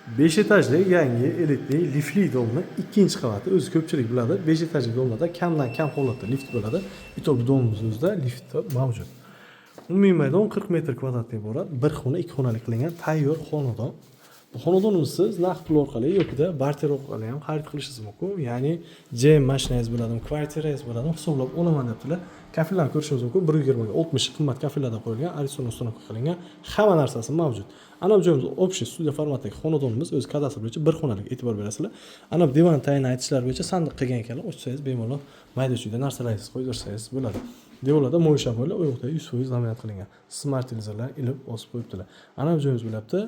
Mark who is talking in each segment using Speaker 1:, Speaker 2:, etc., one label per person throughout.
Speaker 1: 5 etajli yangi elitli liftli domni ikkinchi qavati. O'zi ko'pchilik biladi, 5 etajli domlarda kamdan kam holatda lift bo'ladi. Bitta domimiz o'zida lift mavjud. Umumiy maydon 40 metr kvadratga iborat, bir xona, ikki xonali qilingan tayyor xonadon. Bu xonadonni siz naqd pul orqali yoki barter orqali ham xarid qilishingiz mumkin. Ya'ni JM mashinangiz bo'ladimi, kvartirangiz bo'ladimi, hisoblab olaman debdilar. Kafillarni ko'rishingiz mumkin. 120 ga 60 qimmat kafillarda qo'yilgan, arizona uстановка qilingan, hamma narsasi mavjud. Ana bu joyimiz общий studiya formatdagi xonadonimiz, o'z kadastr bo'yicha bir xonalik e'tibor berasizlar. Ana bu divan tayin aytishlar bo'yicha sandiq qilgan ekanlar, ochsangiz bemalol mayda-chuyda narsalaringizni qo'ydirsangiz bo'ladi. Devorlarda mo'ysha bo'lib, u yoqda 100% laminat qilingan. Smart televizorlar ilib osib qo'yibdilar. Ana bu joyimiz bo'lyapti.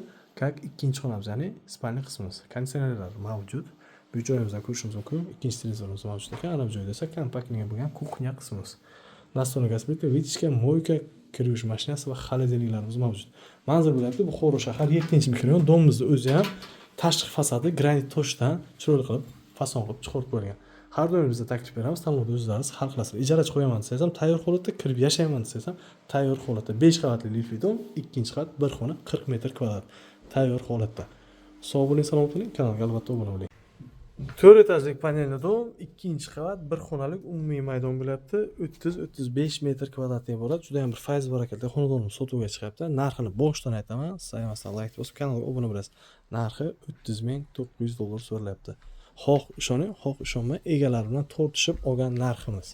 Speaker 1: Как ikkinchi xonamiz, ya'ni spalni qismimiz. Konditsionerlar mavjud. Bu joyimizdan ko'rishingiz mumkin. Ikkinchi televizorimiz mavjud ekan. Ana bu joyda esa kompaktlangan bo'lgan kuxnya qismimiz. Настольный gasplit, vichka, moyka, kir yuvish mashinasi va xolodilniklarimiz mavjud. Manzil bo'lyapti. Buxoro shahar 7-mikrorayon. Domimizda o'zi ham tashqi fasadi granit toshdan chiroyli qilib, fason qilib chiqarib qo'yilgan. Har doim bizda taklif beramiz, tanlovda o'zlaringiz hal qilasizlar. Ijarachi qo'yaman desangiz ham tayyor holatda, kirib yashayman desangiz ham tayyor holatda. 5 qavatli liftli dom, ikkinchi qavat, bir xona, 40 metr kvadrat. Tayyor holatda. Sog' bo'ling, salomat bo'ling. Kanalga albatta obuna bo'ling. 4 etajli panelli dom, ikkinchi qavat, bir xonalik umumiy maydon bo'lyapti. 30-35 metr kvadratga iborat. Juda ham bir fayz barakatli xonadonimiz sotuvga chiqyapti. Narxini boshdan aytaman. Siz aytmasdan like bosib kanalga obuna bo'lasiz. Narxi 30.900 dollar so'ralyapti. Xoh ishoning, xoh ishonmang, egalari bilan tortishib olgan narximiz.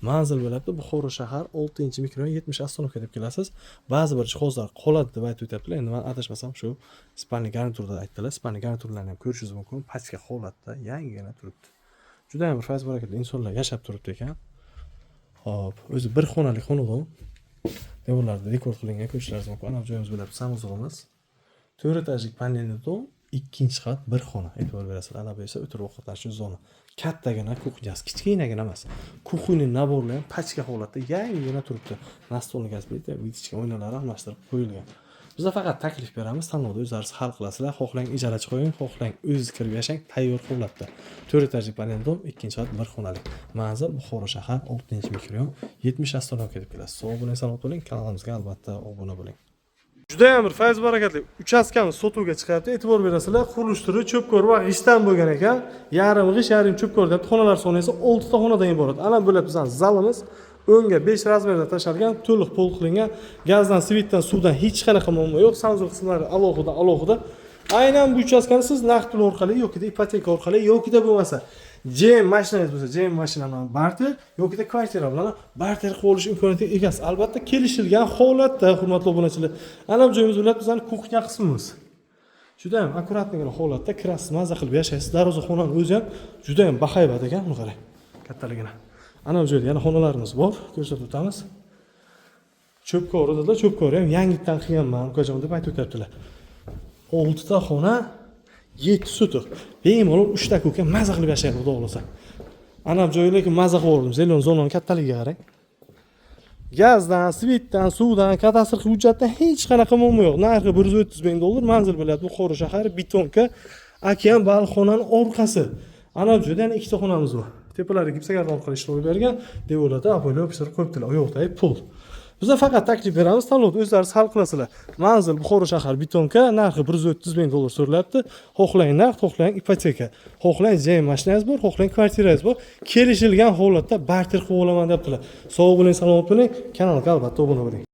Speaker 1: Manzil bo'lyapti. Buxoro shahar 6-mikrorayon 70 ostanovka deb kelasiz. Ba'zi bir jihozlar qoladi deb aytib o'tyaptilar. Endi men adashmasam shu spalni garniturda aytdilar. Spalni garniturlarni ham ko'rishingiz mumkin. Pastga holatda yangigina turibdi. Juda ham bir fayz barakatli insonlar yashab turibdi ekan. Xo'p, o'zi bir xonali xonadon. Devorlarda dekor qilingan ko'rishingiz mumkin. Ana bu joyimiz bo'lyapti. Sanuzog'imiz. 4 etajlik panelli dom, ikkinchi qavat, bir xona. E'tibor berasizlar. Ana bu esa o'tirib ovqatlanish zona. Kattagina kuxnyasi, kichkinagina emas. Kuxnyani naborlar ham pachka holatda yangigina turibdi. Настольный gasplit, vichka oynalari almashtirib qo'yilgan. Biz faqat taklif beramiz, tanlovda o'zlaringiz hal qilasizlar. Xohlang ijarachi qo'ying, xohlang o'zingiz kirib yashang, tayyor holatda. 4 etajli panelli dom, ikkinchi qavat, bir xonalik. Manzil Buxoro shahar 6-mikrorayon 70 ostanovka deb kelasiz. Sog' bo'ling, salomat bo'ling. Kanalimizga albatta obuna bo'ling. Juda ham bir fayz barakatli uchastkamiz sotuvga chiqyapti. E'tibor berasizlar, qurilish turi cho'pkor va g'ishtdan bo'lgan ekan. Yarim g'isht, yarim cho'pkor deb xonalar soni esa 6 ta xonadan iborat. Ana bo'lib bizning zalimiz o'ngga 5 razmerda tashalgan, to'liq pol qilingan, gazdan, svitdan, suvdan hech qanaqa muammo yo'q. Sanuzor qismlari alohida. Aynan bu uchastkani siz naqd pul orqali yoki ipoteka orqali yoki bo'lmasa JM mashinangiz bo'lsa, JM mashinani barter yoki kvartira bilan barter qilib olish imkoniyatiga egasiz. Albatta kelishilgan holatda, hurmatli obunachilar. Ana bu joyimiz bilan bizning kuxnya qismimiz. Juda ham akkuratligina holatda kirasiz, maza qilib yashaysiz. Darvozaxonani o'zi ham juda ham bahaybat ekan, buni qarang. Kattaligina. Ana bu joyda yana xonalarimiz bor, ko'rsatib o'tamiz. Cho'pkor dedilar, cho'pkor ham yangitdan qilganman, ukajon deb aytib o'tyaptilar. 6 ta xona, 7 sutuq. Bemalol 3 ta ko'ka maza qilib yashaydi, xudo xolasa. Ana bu joylarga maza qilib oldim. Zelon zonaning kattaligiga qarang. Gazdan, svitdan, suvdan, kadastr hujjatdan hech qanaqa muammo yo'q. Narxi 130 ming dollar. Manzil bo'lyapti Buxoro shahari, betonka, okean balxonaning orqasi. Ana bu joyda yana 2 ta xonamiz bor. Tepalari gipsagardan orqali ishlab bergan, devorlarda apoylar pishirib qo'yibdilar. U yoqdagi pul. Biz faqat taklif beramiz, tanlovda o'zlaringiz hal qilasizlar. Manzil Buxoro shahar, betonka, narxi 130 ming dollar so'ralyapti. Xohlang naqd, xohlang ipoteka, xohlang JM mashinangiz bor, xohlang kvartirangiz bor. Kelishilgan holatda barter qilib olaman debdilar. Sog' bo'ling, salomat bo'ling. Kanalga albatta obuna bo'ling.